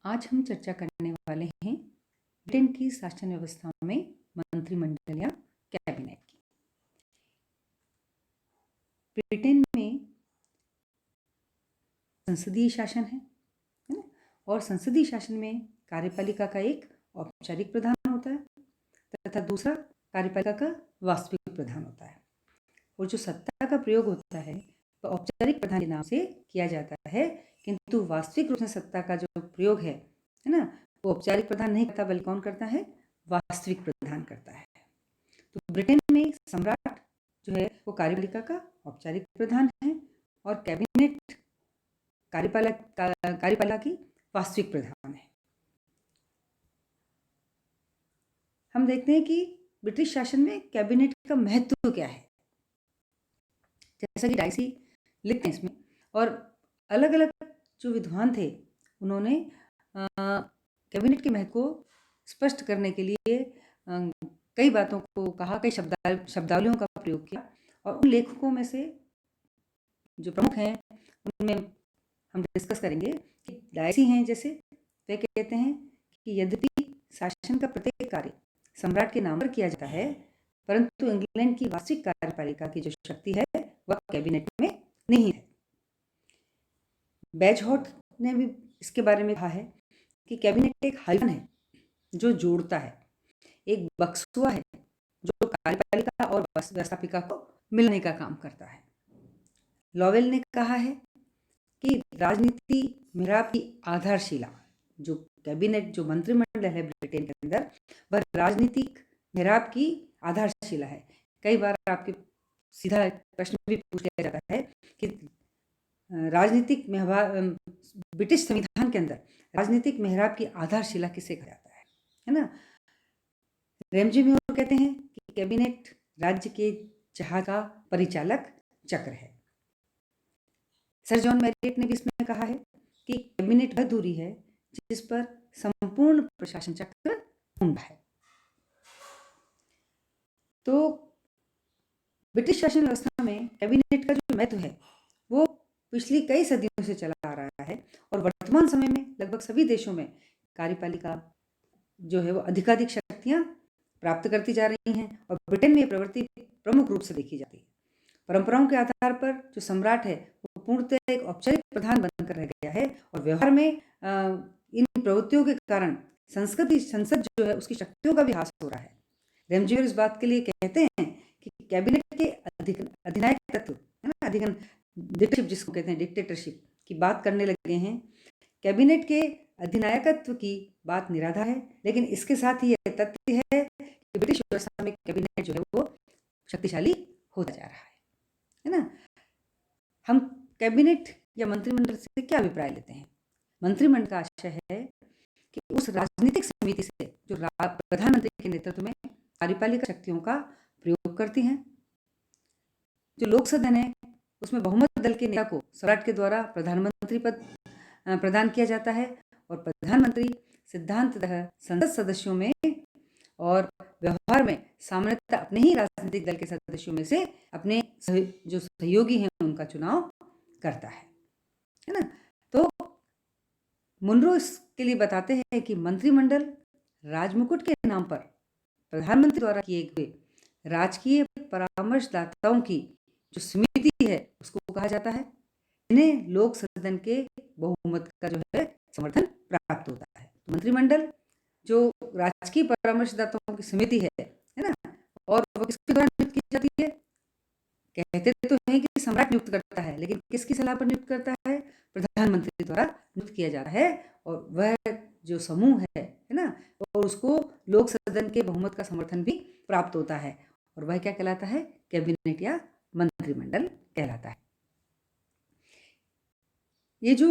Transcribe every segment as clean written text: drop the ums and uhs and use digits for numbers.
आज हम चर्चा करने वाले हैं ब्रिटेन की शासन व्यवस्था में मंत्रिमंडल या कैबिनेट की। ब्रिटेन में संसदीय शासन है ना, और संसदीय शासन में कार्यपालिका का एक औपचारिक प्रधान होता है तथा दूसरा कार्यपालिका का वास्तविक प्रधान होता है। और जो सत्ता का प्रयोग होता है वह औपचारिक प्रधान के नाम से किया जाता है, किंतु वास्तविक रूप से सत्ता का जो प्रयोग है ना, वो औपचारिक प्रधान नहीं करता बल्कि कौन करता है? वास्तविक प्रधान करता है। तो ब्रिटेन में सम्राट जो है वो कार्यपालिका का औपचारिक प्रधान है और कैबिनेट कार्यपालिका की वास्तविक प्रधान है। हम देखते हैं कि ब्रिटिश शासन में कैबिनेट का महत्व क्या है। जैसा कि डाइसी लिखते हैं इसमें, और अलग अलग जो विद्वान थे उन्होंने कैबिनेट के महत्व को स्पष्ट करने के लिए कई बातों को कहा, कई शब्दावलियों का प्रयोग किया। और उन लेखकों में से जो प्रमुख हैं उनमें हम डिस्कस करेंगे कि डाइसी हैं, जैसे वे कहते हैं कि यद्यपि शासन का प्रत्येक कार्य सम्राट के नाम पर किया जाता है, परंतु इंग्लैंड की वास्तविक कार्यपालिका की जो शक्ति है वह कैबिनेट में नहीं है। बैजहॉट ने भी इसके बारे में कहा है कि कैबिनेट एक हाइफन है जो जोड़ता है, एक बक्सुआ है जो कार्यपालिका और व्यवस्थापिका को मिलने का काम करता है। लॉवेल ने कहा है कि राजनीति मेहराब की आधारशिला, जो कैबिनेट जो मंत्रिमंडल है ब्रिटेन के अंदर, वह राजनीतिक मेहराब की आधारशिला है। कई बार आपके सीधा प्रश्न भी पूछ लिया जाता है कि राजनीतिक ब्रिटिश संविधान के अंदर राजनीतिक मेहराब की आधारशिला किसे कहा जाता है ना। रैमजी म्योर कहते हैं कि कैबिनेट राज्य के जहाज का परिचालक चक्र है। सर जॉन मैरियट ने भी इसमें कहा है कि कैबिनेट वह दूरी है जिस पर संपूर्ण प्रशासन चक्र घूमता है। तो ब्रिटिश शासन व्यवस्था में कैबिनेट का जो महत्व है वो पिछली कई सदियों से चला आ रहा है, और वर्तमान समय में लगभग सभी देशों में कार्यपालिका जो है वो अधिकाधिक शक्तियां प्राप्त करती जा रही हैं, और ब्रिटेन में ये प्रवृत्ति प्रमुख रूप से देखी जाती है। परंपराओं के आधार पर जो सम्राट है वो पूर्णतः एक औपचारिक प्रधान बनकर रह गया है, और व्यवहार में इन प्रवृत्तियों के कारण संसद जो है उसकी शक्तियों का भी ह्रास हो रहा है। रैमजी इस बात के लिए कहते हैं कि कैबिनेट के अधिनायक तत्व है ना, डिक्टेटरशिप जिसको कहते हैं, डिक्टेटरशिप की बात करने लगे हैं। कैबिनेट के अधिनायकत्व की बात निराधार है, लेकिन इसके साथ ही यह तथ्य है कि ब्रिटिश व्यवस्था में कैबिनेट जो है वो शक्तिशाली होता जा रहा है ना। हम कैबिनेट या मंत्रिमंडल से क्या अभिप्राय लेते हैं? मंत्रिमंडल का आशय है कि उस राजनीतिक समिति से जो प्रधानमंत्री के नेतृत्व में कार्यपालिका शक्तियों का प्रयोग करती हैं। जो लोक सदन है उसमें बहुमत दल के नेता को सम्राट के द्वारा प्रधानमंत्री पद प्रदान किया जाता है, और प्रधानमंत्री सिद्धांततः संसद सदस्यों में और व्यवहार में सामान्यतः अपने ही राजनीतिक दल के सदस्यों में से अपने जो सहयोगी हैं उनका चुनाव करता है ना। तो मुनरो इसके लिए बताते हैं कि मंत्रिमंडल राजमुकुट के नाम पर प्रधानमंत्री द्वारा किए गए राजकीय परामर्शदाताओं की जो समिति है उसको कहा जाता है, इन्हें लोक सदन के बहुमत का जो है समर्थन प्राप्त होता है। तो मंत्रिमंडल जो राजकीय परामर्शदाताओं की समिति है ना, और वो किसके द्वारा नियुक्त की जाती है? कहते तो हैं कि सम्राट नियुक्त करता है, लेकिन किसकी सलाह पर नियुक्त करता है? प्रधानमंत्री द्वारा नियुक्त किया जाता है, और वह जो समूह है ना, और उसको लोक सदन के बहुमत का समर्थन भी प्राप्त होता है, और वह क्या कहलाता है? कैबिनेट या मंत्रिमंडल कहलाता है। ये जो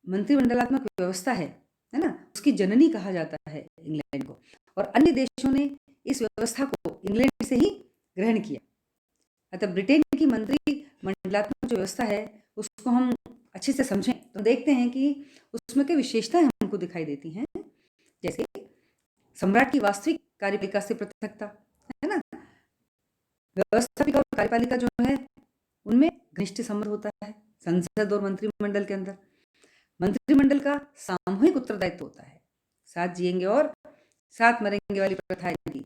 मंत्रिमंडलात्मक व्यवस्था है ना, उसकी जननी कहा जाता है इंग्लैंड को, और अन्य देशों ने इस व्यवस्था को इंग्लैंड से ही ग्रहण किया। अतः ब्रिटेन की मंत्रिमंडलात्मक जो व्यवस्था है उसको हम अच्छे से समझें तो देखते हैं कि उसमें कई विशेषताएं हमको दिखाई देती हैं, जैसे सम्राट की वास्तविक कार्यपालिका से पृथकता है ना। व्यवस्थापिका और कार्यपालिका जो है उनमें घनिष्ठ संबंध होता है संसद और मंत्रिमंडल के अंदर। मंत्रिमंडल का सामूहिक उत्तरदायित्व होता है। साथ जिएंगे और साथ मरेंगे वाली प्रथा है इनकी।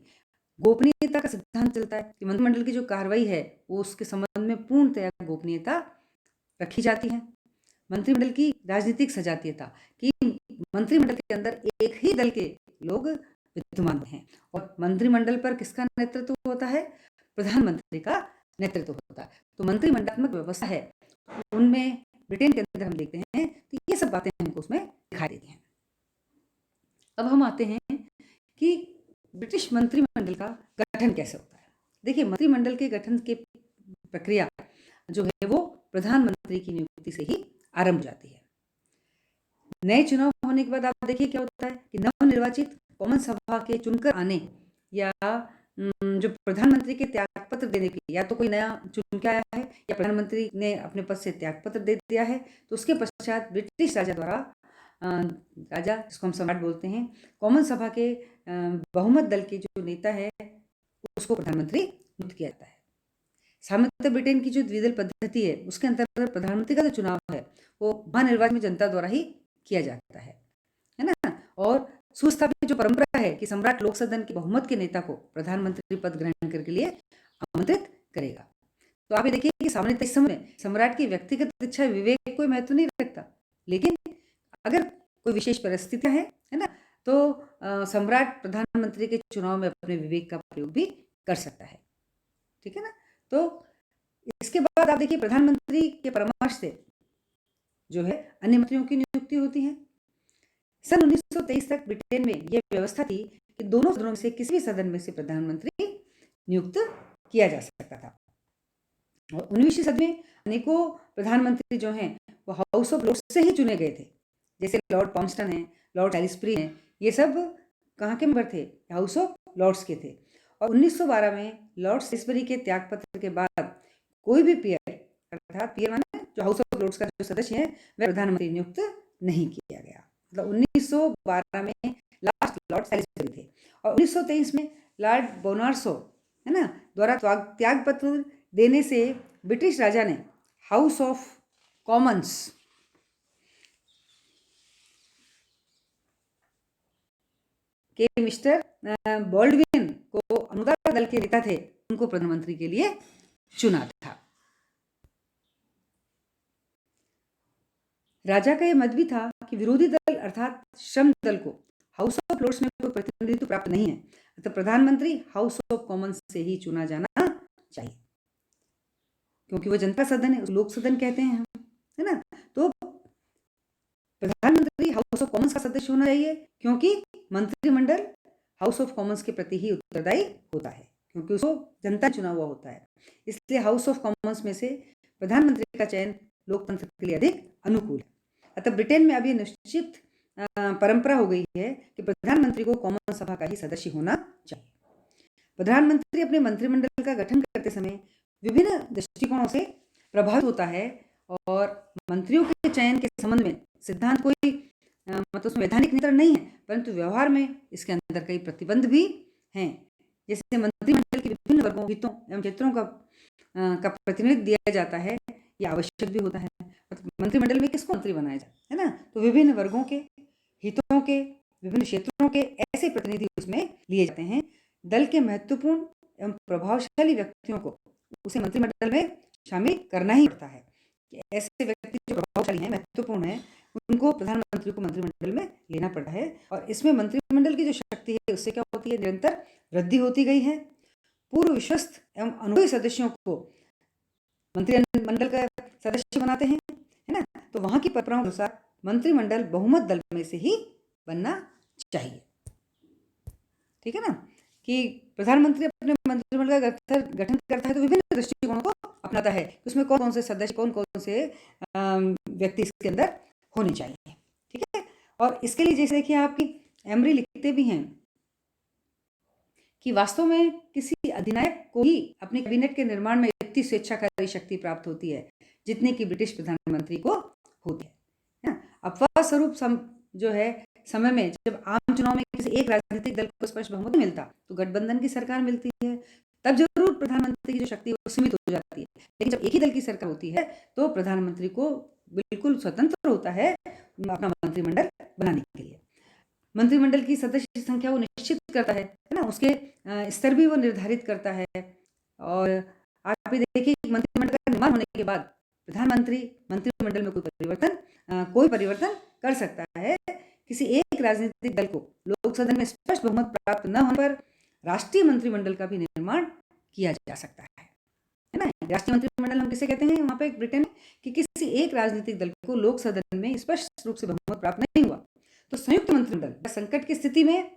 गोपनीयता का सिद्धांत चलता है कि मंत्रिमंडल की जो कार्रवाई है वो उसके संबंध में पूर्णतया गोपनीयता रखी जाती है। मंत्रिमंडल की राजनीतिक सजातीयता कि मंत्रिमंडल के अंदर एक ही दल के लोग विद्यमान हैं और मंत्रिमंडल पर किसका नेतृत्व होता है? प्रधानमंत्री का नेतृत्व होता है। तो मंत्रिमंडलात्मक व्यवस्था है, उनमें ब्रिटेन के अंदर हम देखते हैं तो ये सब बातें हमको उसमें दिखाई देती हैं। अब हम आते हैं कि ब्रिटिश मंत्रिमंडल का गठन कैसे होता है। देखिए, मंत्रिमंडल के गठन की प्रक्रिया जो है वो प्रधानमंत्री की नियुक्ति से ही आरंभ जाती है। नए चुनाव होने के बाद आप देखिए क्या होता है कि नवनिर्वाचित कॉमन सभा के चुनकर आने या जो प्रधानमंत्री के त्यागपत्र देने के, या तो कोई नया चुन के आया है या प्रधानमंत्री ने अपने पद से त्यागपत्र दे दिया है, तो उसके पश्चात ब्रिटिश राजा द्वारा, राजा जिसको हम सम्राट बोलते हैं, कॉमन सभा के बहुमत दल के जो नेता है उसको प्रधानमंत्री नियुक्त किया जाता है। सामान्यतः ब्रिटेन की जो द्विदल पद्धति है उसके अंतर्गत प्रधानमंत्री का जो चुनाव है वो महानिर्वाचन में जनता द्वारा ही किया जाता है ना। और सुस्थापित जो परंपरा है कि सम्राट लोक सदन के बहुमत के नेता को प्रधानमंत्री पद ग्रहण करने के लिए आमंत्रित करेगा। तो आप ये देखिए कि सामान्यतः इस समय सम्राट की व्यक्तिगत इच्छा विवेक कोई महत्व नहीं रखता, लेकिन अगर कोई विशेष परिस्थितियां है ना, तो सम्राट प्रधानमंत्री के चुनाव में अपने विवेक का प्रयोग भी कर सकता है। ठीक है ना। तो इसके बाद आप देखिए प्रधानमंत्री के परामर्श से जो है अन्य मंत्रियों की नियुक्ति होती है। सन 1923 तक ब्रिटेन में यह व्यवस्था थी कि दोनों सदनों में से किसी भी सदन में से प्रधानमंत्री नियुक्त किया जा सकता था। और 19वीं सदी में अनेकों प्रधानमंत्री जो हैं वो हाउस ऑफ लॉर्ड्स से ही चुने गए थे। जैसे लॉर्ड पॉम्स्टन है, लॉर्ड सैलिसबरी हैं, ये सब कहाँ के मेंबर थे? हाउस ऑफ लॉर्ड्स के थे। और 1912 में लॉर्ड सैलिसबरी के त्यागपत्र के बाद कोई भी पीयर, अर्थात पीयर माने जो हाउस ऑफ लॉर्ड्स का जो सदस्य है, वह प्रधानमंत्री नियुक्त नहीं किया गया। मतलब 1912 में लास्ट लॉर्ड सैलिसबरी थे और 1923 में लॉर्ड बोनार्सो है ना द्वारा त्यागपत्र देने से ब्रिटिश राजा ने हाउस ऑफ कॉमन्स के मिस्टर बॉल्डविन को अनुदान दल के नेता थे, उनको प्रधानमंत्री के लिए चुना था। राजा का यह मत भी था कि विरोधी दल अर्थात श्रम दल को हाउस ऑफ लॉर्ड्स में कोई प्रतिनिधित्व प्राप्त नहीं है, तो प्रधानमंत्री हाउस ऑफ कॉमन्स से ही चुना जाना चाहिए, क्योंकि वो जनता सदन है, लोक सदन कहते हैं हम, है ना। तो प्रधानमंत्री हाउस ऑफ कॉमन्स का सदस्य होना चाहिए, क्योंकि मंत्रिमंडल हाउस ऑफ कॉमन्स के प्रति ही उत्तरदायी होता है, क्योंकि उसको जनता चुना हुआ होता है। इसलिए हाउस ऑफ कॉमन्स में से प्रधानमंत्री का चयन लोकतंत्र के लिए अधिक अनुकूल है। अतः ब्रिटेन में अब ये निश्चित परंपरा हो गई है कि प्रधानमंत्री को कॉमन सभा का ही सदस्य होना चाहिए। प्रधानमंत्री अपने मंत्रिमंडल का गठन करते समय विभिन्न दृष्टिकोणों से प्रभावित होता है और मंत्रियों के चयन के संबंध में सिद्धांत कोई मतलब उसमें वैधानिक नियंत्रण नहीं है, परंतु व्यवहार में इसके अंदर कई प्रतिबंध भी हैं। जैसे मंत्रिमंडल के विभिन्न वर्गों, हितों एवं क्षेत्रों का प्रतिनिधित्व दिया जाता है, यह आवश्यक भी होता है। मंत्रिमंडल में किसको मंत्री बनाया जाए, है ना, तो विभिन्न वर्गों के, हितों के, विभिन्न क्षेत्रों के ऐसे प्रतिनिधि उसमें लिए जाते हैं। दल के महत्वपूर्ण एवं प्रभावशाली व्यक्तियों को उसे मंत्रिमंडल में शामिल करना ही पड़ता है। ऐसे व्यक्ति जो प्रभावशाली हैं, महत्वपूर्ण हैं, उनको प्रधानमंत्री को मंत्रिमंडल में लेना पड़ता है। और इसमें मंत्रिमंडल की जो शक्ति है उससे क्या होती है, निरंतर वृद्धि होती गई है। पूर्व विश्वस्त एवं अनुभवी सदस्यों को मंत्रिमंडल का सदस्य बनाते हैं, है ना। तो वहां की परंपराओं के अनुसार मंत्रिमंडल बहुमत दल में से ही बनना चाहिए। ठीक है ना, कि प्रधानमंत्री अपने मंत्रिमंडल का गठन करता है तो विभिन्न दृष्टिकोणों को अपनाता है, उसमें कौन कौन से सदस्य, कौन कौन से व्यक्ति इसके अंदर होने चाहिए। ठीक है। और इसके लिए जैसे देखिए आपकी एमरी लिखते भी हैं कि वास्तव में किसी अधिनायक को ही अपने कैबिनेट के निर्माण में इतनी स्वेच्छाकारी शक्ति प्राप्त होती है जितने की ब्रिटिश प्रधानमंत्री को होती है। अपवाद स्वरूप जो है समय में जब आम चुनाव में किसी एक राजनीतिक दल को स्पष्ट बहुमत नहीं मिलता तो गठबंधन की सरकार मिलती है, तब जरूर प्रधानमंत्री की जो शक्ति है सीमित हो जाती है। लेकिन जब एक ही दल की सरकार होती है तो प्रधानमंत्री को बिल्कुल स्वतंत्र होता है अपना मंत्रिमंडल बनाने के लिए। मंत्रिमंडल की सदस्य संख्या वो निश्चित करता है ना, उसके स्तर भी वो निर्धारित करता है। और आप ये देखिए कि मंत्रिमंडल का निर्माण होने के बाद प्रधानमंत्री मंत्रिमंडल में कोई परिवर्तन कर सकता है। किसी एक राजनीतिक दल को लोक सदन में स्पष्ट बहुमत प्राप्त न होने पर राष्ट्रीय मंत्रिमंडल का भी निर्माण किया जा सकता है ना। राष्ट्रीय मंत्रिमंडल हम किसे कहते हैं वहां पे ब्रिटेन में, कि किसी एक राजनीतिक दल को लोक सदन में स्पष्ट रूप से बहुमत प्राप्त नहीं हुआ तो संयुक्त मंत्रिमंडल संकट की स्थिति में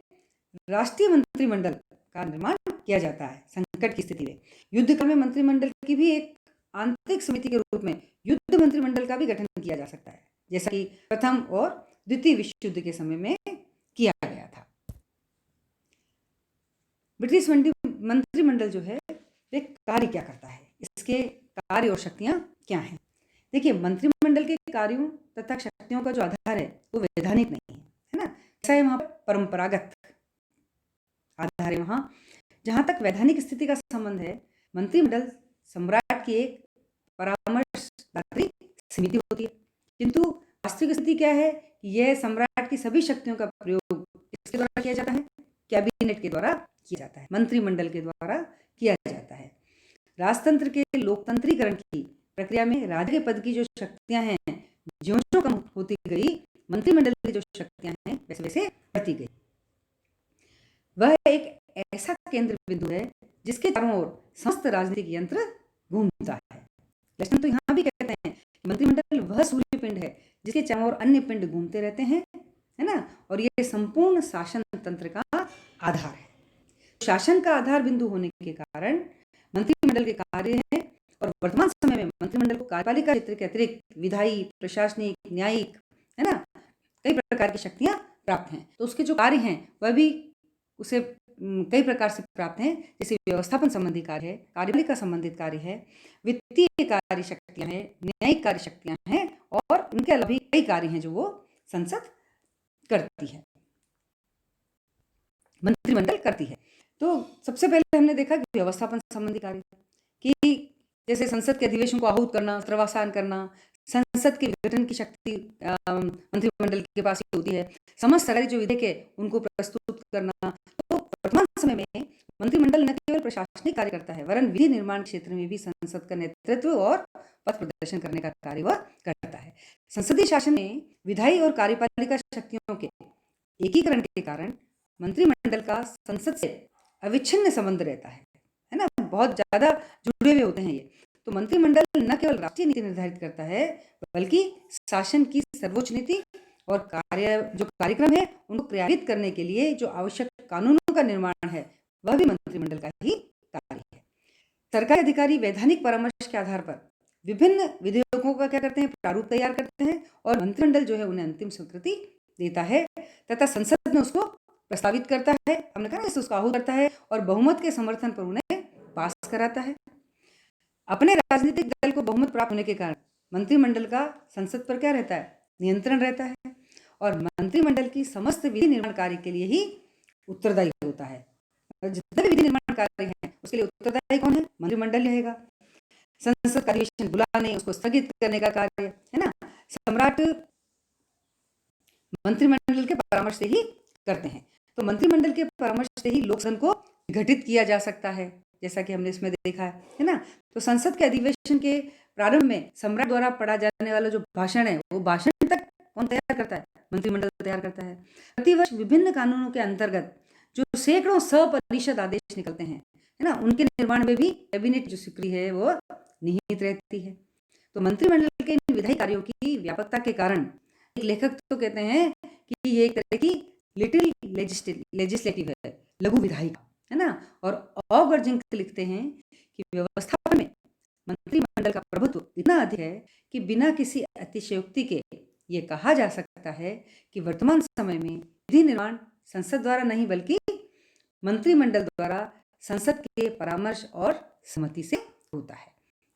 राष्ट्रीय मंत्रिमंडल का निर्माण किया जाता है। संकट की स्थिति में युद्ध काल में मंत्रिमंडल की भी एक आंतरिक समिति के रूप में युद्ध मंत्रिमंडल का भी गठन किया जा सकता है, जैसा कि प्रथम और द्वितीय विश्व युद्ध के समय में किया गया था। ब्रिटिश मंत्रिमंडल जो है वे कार्य क्या करता है, इसके कार्य और शक्तियां क्या हैं। देखिए, मंत्रिमंडल के कार्यों तथा शक्तियों का जो आधार है वो वैधानिक नहीं है ना। ऐसा है वहां पर परंपरागत आधार है। वहां जहां तक वैधानिक स्थिति का संबंध है, मंत्रिमंडल सम्राट की एक परामर्शदात्री समिति होती है, किंतु वास्तविक स्थिति क्या है, यह सम्राट की सभी शक्तियों का प्रयोग किसके द्वारा किया जाता है, कैबिनेट के द्वारा किया जाता है, मंत्रिमंडल के द्वारा किया जाता है। राजतंत्र के लोकतंत्रीकरण की प्रक्रिया में राजा के पद की जो शक्तियां हैं ज्यों-ज्यों कम होती गई, मंत्रिमंडल की जो शक्तियां हैं वैसे वैसे बढ़ती गई। वह एक ऐसा केंद्र बिंदु है जिसके चारों ओर समस्त राजनीतिक यंत्र घूमता है। लेकिन तो यहाँ भी कहते हैं कि मंत्रिमंडल वह सूर्य पिंड है जिसके चारों ओर अन्य पिंड घूमते रहते हैं, है ना, और ये संपूर्ण शासन तंत्र का आधार है। शासन का आधार बिंदु होने के कारण मंत्रिमंडल के कार्य हैं, और वर्तमान समय में मंत्रिमंडल को कार्यपालिका क्षेत्र के अतिरिक्त विधायी, प्रशासनिक, न्यायिक, है ना, कई प्रकार की शक्तियां प्राप्त हैं। तो उसके जो कार्य हैं वह भी उसे कई प्रकार से प्राप्त हैं, जैसे व्यवस्थापन संबंधी कार्य है, कार्यपालिका संबंधित कार्य है, वित्तीय कार्य शक्तियां हैं, न्यायिक कार्य शक्तियां हैं, और उनके अलावा भी कई कार्य हैं जो वो संसद करती है, मंत्रिमंडल करती है। तो सबसे पहले हमने देखा कि व्यवस्थापन संबंधी कार्य, कि जैसे संसद के अधिवेशन को आहूत करना, सर्वसाधारण करना, संसद के विघटन की शक्ति मंत्रिमंडल के पास ही होती है। समस्त सरकारी जो विधेयक है उनको प्रस्तुत करना। तो वर्तमान समय में मंत्रिमंडल न केवल प्रशासनिक कार्य करता है वरन विधि निर्माण क्षेत्र में भी संसद का नेतृत्व और पथ प्रदर्शन करने का कार्य वह करता है। संसदीय शासन में विधायी और कार्यपालिका शक्तियों के एकीकरण के कारण मंत्रिमंडल का संसद से अविच्छिन्न संबंध रहता है ना, बहुत ज्यादा जुड़े हुए होते हैं ये। तो मंत्रिमंडल न केवल राष्ट्रीय नीति निर्धारित करता है बल्कि शासन की सर्वोच्च नीति और कार्यक्रम है उनको क्रियान्वित करने के लिए जो आवश्यक कानूनों का निर्माण है वह भी मंत्रिमंडल का ही कार्य है। सरकारी अधिकारी वैधानिक परामर्श के आधार पर विभिन्न विधेयकों का क्या करते हैं, प्रारूप तैयार करते हैं, और मंत्रिमंडल जो है उन्हें अंतिम स्वीकृति देता है तथा संसद में उसको प्रस्तावित करता है, हमने कहा उसको आहूत करता है, और बहुमत के समर्थन पर उन्हें पास कराता है। अपने राजनीतिक दल को बहुमत प्राप्त होने के कारण मंत्रिमंडल का संसद पर क्या रहता है, नियंत्रण रहता है, और मंत्रिमंडल की समस्त विधि निर्माण कार्य के लिए ही उत्तरदायी होता है। जितने भी विधि निर्माण कार्य हैं उसके लिए उत्तरदायी कौन है, मंत्रिमंडल रहेगा। संसद का अधिवेशन बुलाने, उसको स्थगित करने का कार्य, है ना, सम्राट मंत्रिमंडल के परामर्श से ही करते हैं। तो मंत्रिमंडल के परामर्श से ही लोकसभा को गठित किया जा सकता है, जैसा कि हमने इसमें देखा है ना। तो संसद के अधिवेशन के प्रारंभ में सम्राट द्वारा पढ़ा जाने वाला जो भाषण है वो भाषण तक कौन तैयार करता है, मंत्रिमंडल तैयार करता है। प्रतिवर्ष विभिन्न कानूनों के अंतर्गत जो सैकड़ों सपरिषद आदेश निकलते हैं, है ना, उनके निर्माण में भी कैबिनेट जो स्वीकृति है वो निहित रहती है। तो मंत्रिमंडल के इन विधायी कार्यों की व्यापकता के कारण एक लेखक तो कहते हैं कि ये एक तरह की लिटिल लेजिस्लेटिव है, लघु विधायिका, है ना। और ऑगर्जिंग लिखते हैं कि व्यवस्थापन में मंत्रिमंडल का प्रभुत्व इतना अधिक है कि बिना किसी अतिशयोक्ति के ये कहा जा सकता है कि वर्तमान समय में विधि निर्माण संसद द्वारा नहीं बल्कि मंत्रिमंडल द्वारा संसद के परामर्श और सहमति से होता है।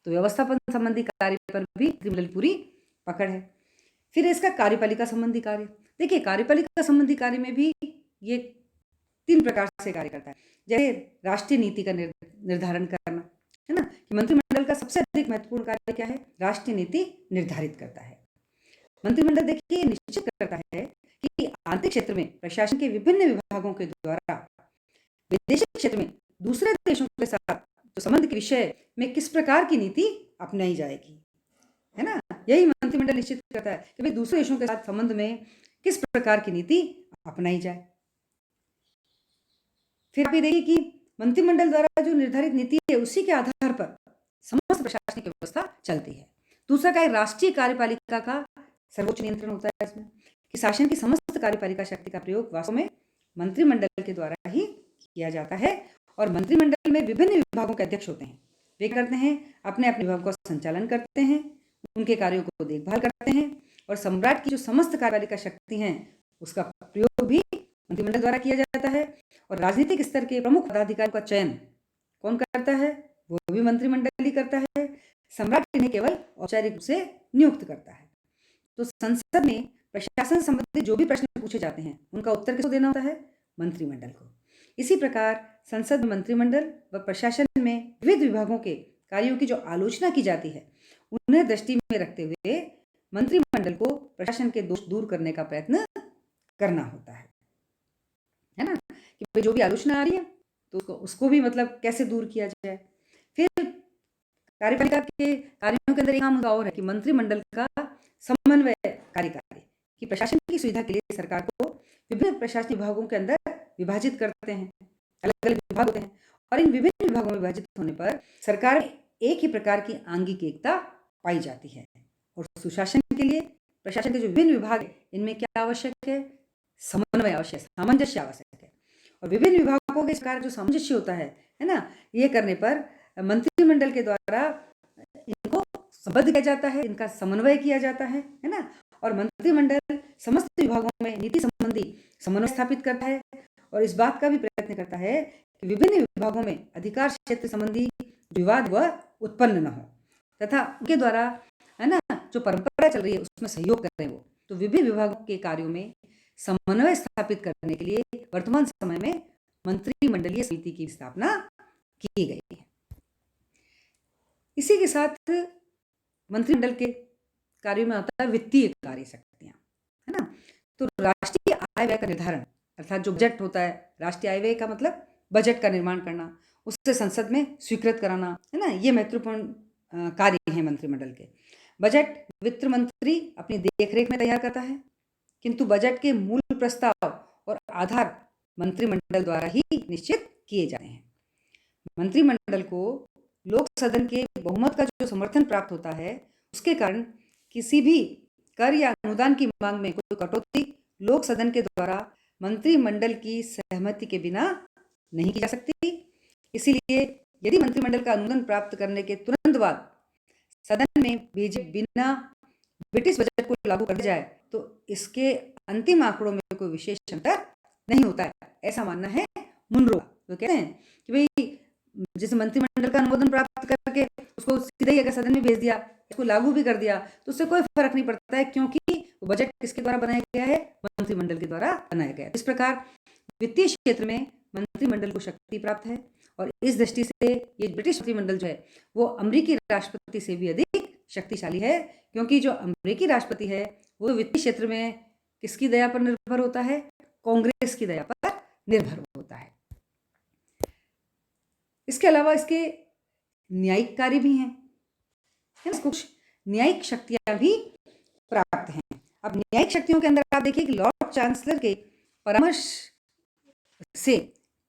तो व्यवस्थापन संबंधी कार्य पर भी मंत्रिमंडल पूरी पकड़ है। फिर इसका कार्यपालिका संबंधी कार्य, देखिए कार्यपालिका संबंधी कार्य में भी ये 3 प्रकार से कार्य करता है। जैसे राष्ट्रीय नीति का निर्धारण करना, है ना, कि मंत्रिमंडल का सबसे अधिक महत्वपूर्ण कार्य क्या है, राष्ट्रीय नीति निर्धारित करता है। मंत्रिमंडल देखिए निश्चित करता है कि आंतरिक क्षेत्र में प्रशासन के विभिन्न विभागों के द्वारा विदेशी क्षेत्र में दूसरे देशों के साथ तो संबंध के विषय में किस प्रकार की नीति अपनाई जाएगी, है ना। यही मंत्रिमंडल निश्चित करता है कि भाई दूसरे देशों के साथ संबंध में किस प्रकार की नीति अपनाई जाए। फिर आप ये देखिए कि मंत्रिमंडल द्वारा जो निर्धारित नीति है उसी के आधार पर समस्त प्रशासनिक व्यवस्था चलती है। दूसरा क्या है, राष्ट्रीय कार्यपालिका का सर्वोच्च नियंत्रण होता है इसमें, कि शासन की समस्त कार्यपालिका शक्ति का प्रयोग वास्तव में मंत्रिमंडल के द्वारा ही किया जाता है। और मंत्रिमंडल में विभिन्न विभागों के अध्यक्ष होते हैं। वे करते हैं अपने अपने विभागों का संचालन करते हैं, उनके कार्यों को देखभाल करते हैं और सम्राट की जो समस्त कार्यपालिका शक्ति हैं उसका प्रयोग भी मंत्रिमंडल द्वारा किया जाता है। और राजनीतिक स्तर के प्रमुख पदाधिकारियों का चयन कौन करता है, वो भी मंत्रिमंडल ही करता है। सम्राट इन्हें केवल औपचारिक रूप से नियुक्त करता है। तो संसद में प्रशासन संबंधी जो भी प्रश्न पूछे जाते हैं उनका उत्तर किसको देना होता है, मंत्रिमंडल को। इसी प्रकार संसद में मंत्रिमंडल व प्रशासन में विविध विभागों के कार्यों की जो आलोचना की जाती है उन्हें दृष्टि में रखते हुए मंत्रिमंडल को प्रशासन के दोष दूर करने का प्रयत्न करना होता है ना, कि जो भी आलोचना आ रही है तो उसको भी मतलब कैसे दूर किया जाए। फिर कार्यपालिका के कार्यों के अंदर एक काम और है कि मंत्रिमंडल का समन्वय कार्यकारी, कि प्रशासन की सुविधा के लिए सरकार को विभिन्न प्रशासनिक विभागों के अंदर विभाजित करते हैं, अलग अलग विभाग होते हैं और इन विभिन्न विभागों में विभाजित होने पर सरकार में एक ही प्रकार की आंगिक एकता पाई जाती है। और सुशासन के लिए प्रशासन के जो विभिन्न विभाग है इनमें क्या आवश्यक है, समन्वय आवश्यक, सामंजस्य आवश्यक है। और विभिन्न विभागों के सरकार जो सामंजस्य होता है ना, ये करने पर मंत्रिमंडल के द्वारा इनको संबद्ध किया जाता है, इनका समन्वय किया जाता है ना। और मंत्रिमंडल समस्त विभागों में नीति संबंधी समन्वय स्थापित करता है और इस बात का भी प्रयत्न करता है कि विभिन्न विभागों में अधिकार क्षेत्र संबंधी विवाद व उत्पन्न न हो तथा उनके द्वारा है ना जो परंपरा चल रही है उसमें सहयोग करें वो। तो विभिन्न विभागों के कार्यों में समन्वय स्थापित करने के लिए वर्तमान समय में मंत्रिमंडलीय समिति की स्थापना की गई है। इसी के साथ मंत्रिमंडल के कार्यों में आता है वित्तीय कार्य शक्तियां, है ना। तो राष्ट्रीय आय व्यय का निर्धारण अर्थात जो बजट होता है, राष्ट्रीय आय व्यय का मतलब बजट का निर्माण करना, उससे संसद में स्वीकृत कराना, है ना, ये महत्वपूर्ण कार्य है मंत्रिमंडल के। बजट वित्त मंत्री अपनी देखरेख में तैयार करता है, किंतु बजट के मूल प्रस्ताव और आधार मंत्रिमंडल द्वारा ही निश्चित किए जाते हैं। मंत्रिमंडल को लोक सदन के बहुमत का जो समर्थन प्राप्त होता है उसके कारण किसी भी कर या अनुदान की मांग में कोई कटौती लोक सदन के द्वारा मंत्रिमंडल की सहमति के बिना नहीं की जा सकती। इसीलिए यदि मंत्रिमंडल का अनुदान प्राप्त करने के तुरंत बाद सदन में भेजे बिना ब्रिटिश बजट को लागू कर जाए तो इसके अंतिम आंकड़ों में कोई विशेष अंतर नहीं होता है, ऐसा मानना है मुनरो। तो कहते हैं कि भाई जैसे मंत्रिमंडल का अनुमोदन प्राप्त करके उसको सीधे ही अगर सदन में भेज दिया, इसको लागू भी कर दिया तो उससे कोई फर्क नहीं पड़ता है, क्योंकि वो बजट किसके द्वारा बनाया गया है, मंत्रिमंडल के द्वारा बनाया गया है। इस प्रकार वित्तीय क्षेत्र में मंत्रिमंडल को शक्ति प्राप्त है और इस दृष्टि से ये ब्रिटिश मंत्रिमंडल जो है वो अमेरिकी राष्ट्रपति से भी अधिक शक्तिशाली है, क्योंकि जो अमेरिकी राष्ट्रपति है वो वित्तीय क्षेत्र में किसकी दया पर निर्भर होता है, कांग्रेस की दया पर निर्भर होता है। इसके अलावा इसके न्यायिक कार्य भी हैं, कुछ न्यायिक शक्तियां भी प्राप्त हैं। अब न्यायिक शक्तियों के अंदर आप देखिए कि लॉर्ड चांसलर के परामर्श से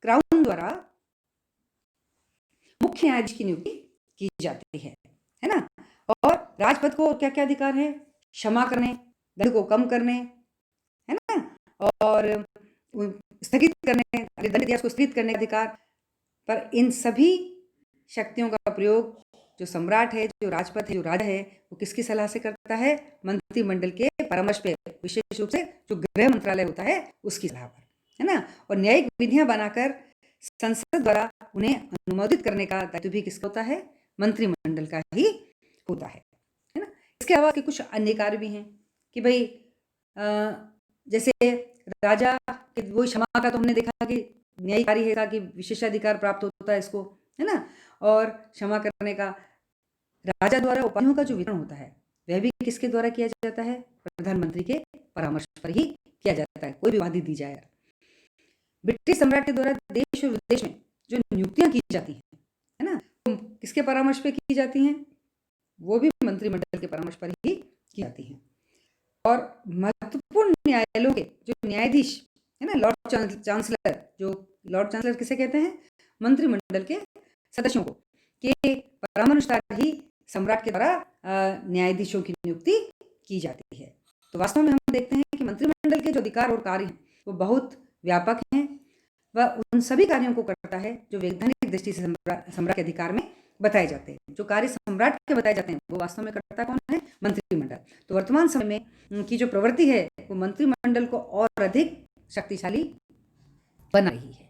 क्राउन द्वारा मुख्य न्यायाधीश की नियुक्ति की जाती है ना। और राजपद को क्या क्या अधिकार है, क्षमा करने, दंड को कम करने, है ना, और स्थगित करने, दंड दिया उसको स्थगित करने का अधिकार। पर इन सभी शक्तियों का प्रयोग जो सम्राट है, जो राजपद है, जो राजा है, वो किसकी सलाह से करता है, मंत्रिमंडल के परामर्श पे, विशेष रूप से जो गृह मंत्रालय होता है उसकी सलाह पर, है ना। और न्यायिक विधियां बनाकर संसद द्वारा उन्हें अनुमोदित करने का दायित्व भी किसका होता है, मंत्रिमंडल का ही होता है ना। इसके अलावा के कुछ अन्य कार्य भी हैं कि भाई जैसे राजा के वो क्षमा का तो हमने देखा कि न्यायिक कार्य है कि विशेषाधिकार प्राप्त होता है इसको, है ना। और क्षमा करने का राजा द्वारा उपाधियों का जो वितरण होता है वह भी किसके द्वारा किया जाता है? प्रधानमंत्री के परामर्श पर ही किया जाता है, कोई भी उपाधि दी जाए। ब्रिटिश सम्राट के द्वारा देश और विदेश में जो नियुक्तियां की जाती हैं, है ना, तो किसके परामर्श पे की जाती हैं? वो भी मंत्रिमंडल के परामर्श पर ही की जाती हैं। और महत्वपूर्ण न्यायालयों के जो न्यायाधीश है ना, लॉर्ड चांसलर, जो लॉर्ड चांसलर किसे कहते हैं? मंत्रिमंडल के सदस्यों को के परामर्शानुसार ही सम्राट के द्वारा न्यायाधीशों की नियुक्ति की जाती है। तो वास्तव में हम देखते हैं कि मंत्रिमंडल के जो अधिकार और कार्य हैं वो बहुत व्यापक हैं। वह उन सभी कार्यों को करता है जो वैधानिक दृष्टि से सम्राट के अधिकार में बताए जाते हैं। जो कार्य सम्राट के बताए जाते हैं वो वास्तव में करता कौन है? मंत्रिमंडल। तो वर्तमान समय में उनकी जो प्रवृत्ति है वो मंत्रिमंडल को और अधिक शक्तिशाली बना रही है।